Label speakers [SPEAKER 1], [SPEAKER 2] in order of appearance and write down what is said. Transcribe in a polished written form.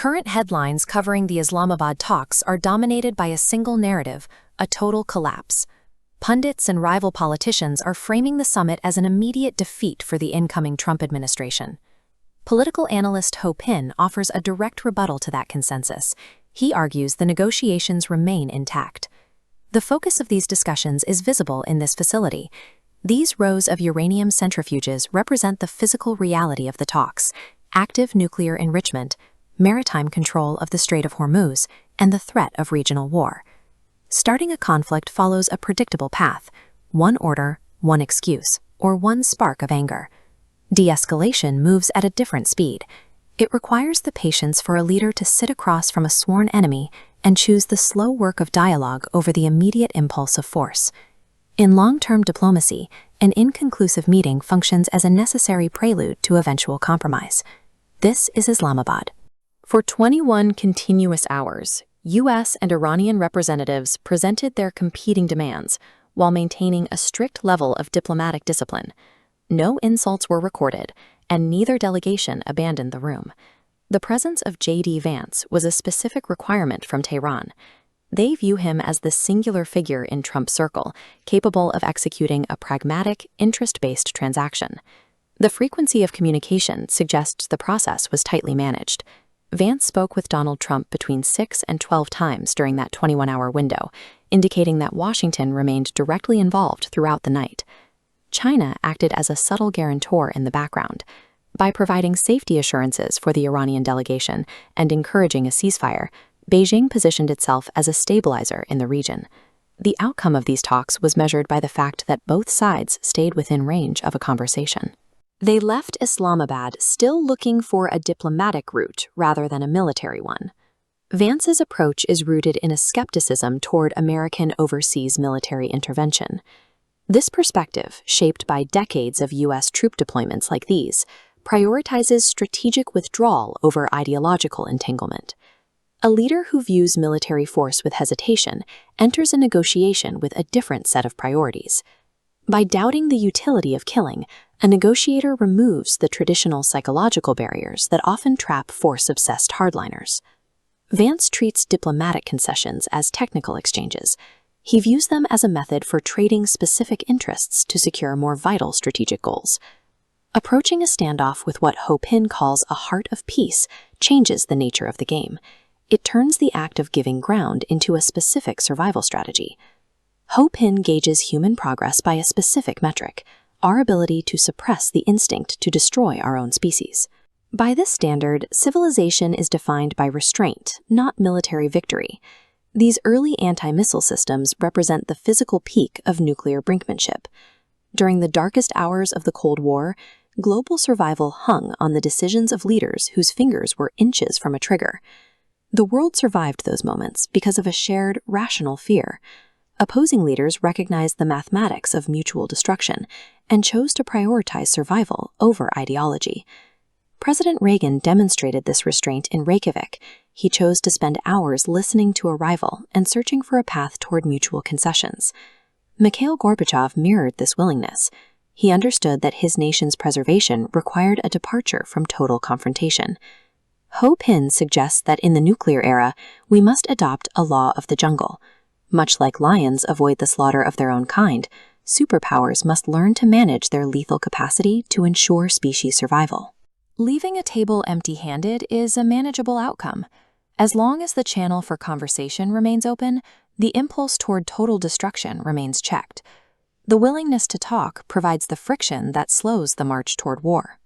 [SPEAKER 1] Current headlines covering the Islamabad talks are dominated by a single narrative, a total collapse. Pundits and rival politicians are framing the summit as an immediate defeat for the incoming Trump administration. Political analyst Ho Pin offers a direct rebuttal to that consensus. He argues the negotiations remain intact. The focus of these discussions is visible in this facility. These rows of uranium centrifuges represent the physical reality of the talks: active nuclear enrichment, maritime control of the Strait of Hormuz, and the threat of regional war. Starting a conflict follows a predictable path: one order, one excuse, or one spark of anger. De-escalation moves at a different speed. It requires the patience for a leader to sit across from a sworn enemy and choose the slow work of dialogue over the immediate impulse of force. In long-term diplomacy, an inconclusive meeting functions as a necessary prelude to eventual compromise. This is Islamabad. For 21 continuous hours, U.S. and Iranian representatives presented their competing demands while maintaining a strict level of diplomatic discipline. No insults were recorded, and neither delegation abandoned the room. The presence of J.D. Vance was a specific requirement from Tehran. They view him as the singular figure in Trump's circle, capable of executing a pragmatic, interest-based transaction. The frequency of communication suggests the process was tightly managed. Vance spoke with Donald Trump between 6 and 12 times during that 21-hour window, indicating that Washington remained directly involved throughout the night. China acted as a subtle guarantor in the background. By providing safety assurances for the Iranian delegation and encouraging a ceasefire, Beijing positioned itself as a stabilizer in the region. The outcome of these talks was measured by the fact that both sides stayed within range of a conversation. They left Islamabad still looking for a diplomatic route rather than a military one. Vance's approach is rooted in a skepticism toward American overseas military intervention. This perspective, shaped by decades of U.S. troop deployments like these, prioritizes strategic withdrawal over ideological entanglement. A leader who views military force with hesitation enters a negotiation with a different set of priorities. By doubting the utility of killing, a negotiator removes the traditional psychological barriers that often trap force-obsessed hardliners. Vance treats diplomatic concessions as technical exchanges. He views them as a method for trading specific interests to secure more vital strategic goals. Approaching a standoff with what Ho Pin calls a heart of peace changes the nature of the game. It turns the act of giving ground into a specific survival strategy. Ho Pin gauges human progress by a specific metric: our ability to suppress the instinct to destroy our own species. By this standard, civilization is defined by restraint, not military victory. These early anti-missile systems represent the physical peak of nuclear brinkmanship. During the darkest hours of the Cold War, global survival hung on the decisions of leaders whose fingers were inches from a trigger. The world survived those moments because of a shared, rational fear. Opposing leaders recognized the mathematics of mutual destruction and chose to prioritize survival over ideology. President Reagan demonstrated this restraint in Reykjavik. He chose to spend hours listening to a rival and searching for a path toward mutual concessions. Mikhail Gorbachev mirrored this willingness. He understood that his nation's preservation required a departure from total confrontation. Ho Pin suggests that in the nuclear era, we must adopt a law of the jungle. Much like lions avoid the slaughter of their own kind, superpowers must learn to manage their lethal capacity to ensure species survival. Leaving a table empty-handed is a manageable outcome. As long as the channel for conversation remains open, the impulse toward total destruction remains checked. The willingness to talk provides the friction that slows the march toward war.